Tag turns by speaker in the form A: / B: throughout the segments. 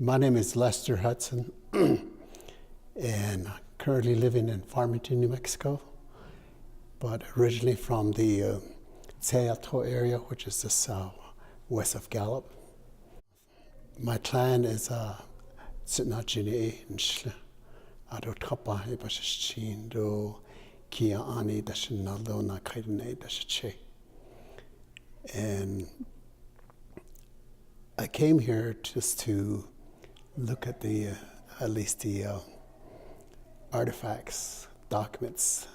A: My name is Lester Hudson, and I'm currently living in Farmington, New Mexico, but originally from the Seattle area, which is just west of Gallup. My clan is Sitna Jini and Ado Tapa Ebashin do Kia Ani Dashinaldo na Kaidane Dashache. And I came here just to look at at least the artifacts, documents,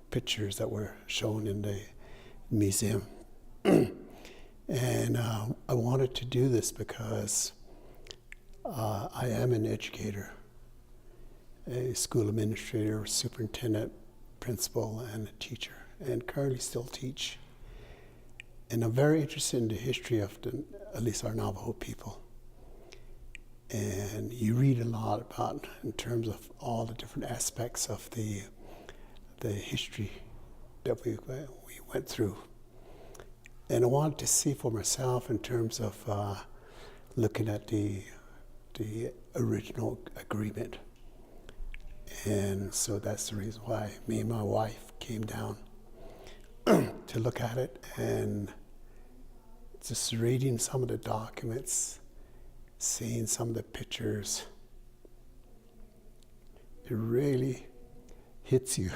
A: pictures that were shown in the museum. And I wanted to do this because I am an educator, a school administrator, superintendent, principal, and a teacher, and currently still teach. And I'm very interested in the history of at least our Navajo people. And you read a lot about in terms of all the different aspects of the history that we went through. And I wanted to see for myself in terms of looking at the original agreement. And so that's the reason why me and my wife came down to look at it, and just reading some of the documents, seeing some of the pictures, it really hits you.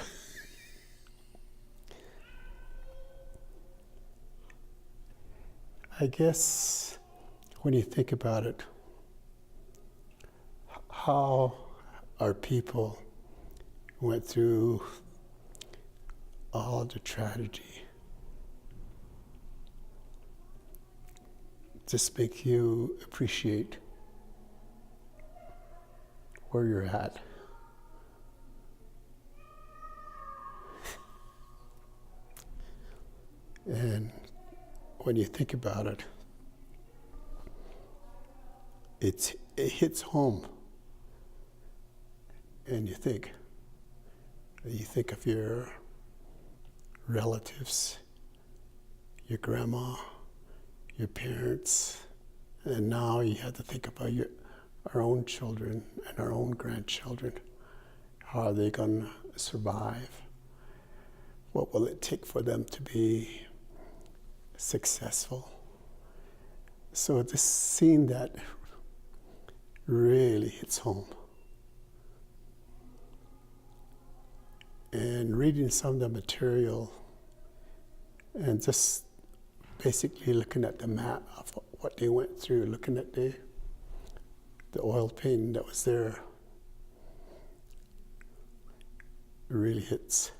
A: I guess when you think about it, how our people went through all the tragedy just make you appreciate where you're at. And when you think about it, it hits home. And you think of your relatives, your grandma, your parents, and now you have to think about our own children and our own grandchildren. How are they going to survive? What will it take for them to be successful? So this scene that really hits home. And reading some of the material and just basically looking at the map of what they went through, looking at the oil painting that was there, it really hits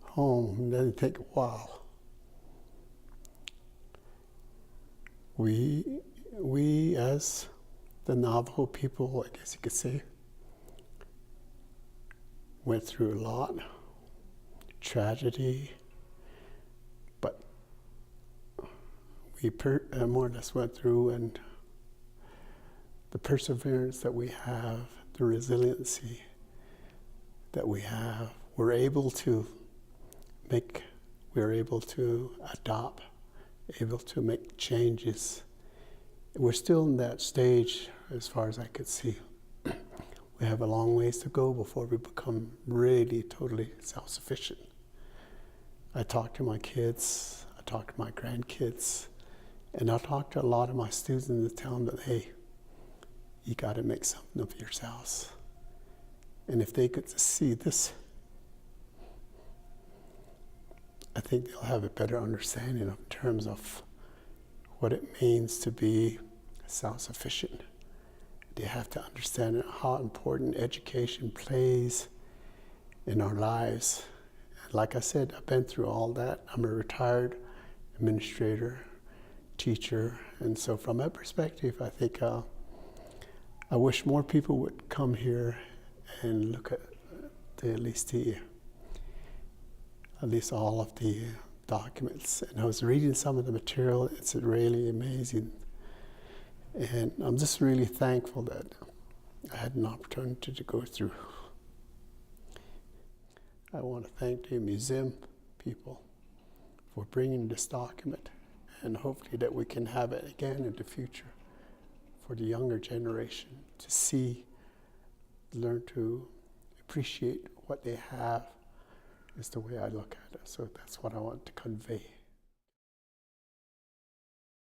A: home. And then you think, wow, we as the Navajo people, I guess you could say, went through a lot, tragedy, but we more or less went through, and the perseverance that we have, the resiliency that we have, we're able to adopt, able to make changes. We're still in that stage as far as I could see. We have a long ways to go before we become really totally self-sufficient. I talk to my kids, I talk to my grandkids, and I talk to a lot of my students and tell them that, hey, you got to make something of yourselves. And if they get to see this, I think they'll have a better understanding in terms of what it means to be self-sufficient. They have to understand how important education plays in our lives. Like I said, I've been through all that. I'm a retired administrator, teacher, and so from that perspective, I think I wish more people would come here and look at at least all of the documents. And I was reading some of the material. It's really amazing. And I'm just really thankful that I had an opportunity to go through. I want to thank the museum people for bringing this document, and hopefully that we can have it again in the future for the younger generation to see, learn to appreciate what they have is the way I look at it. So that's what I want to convey.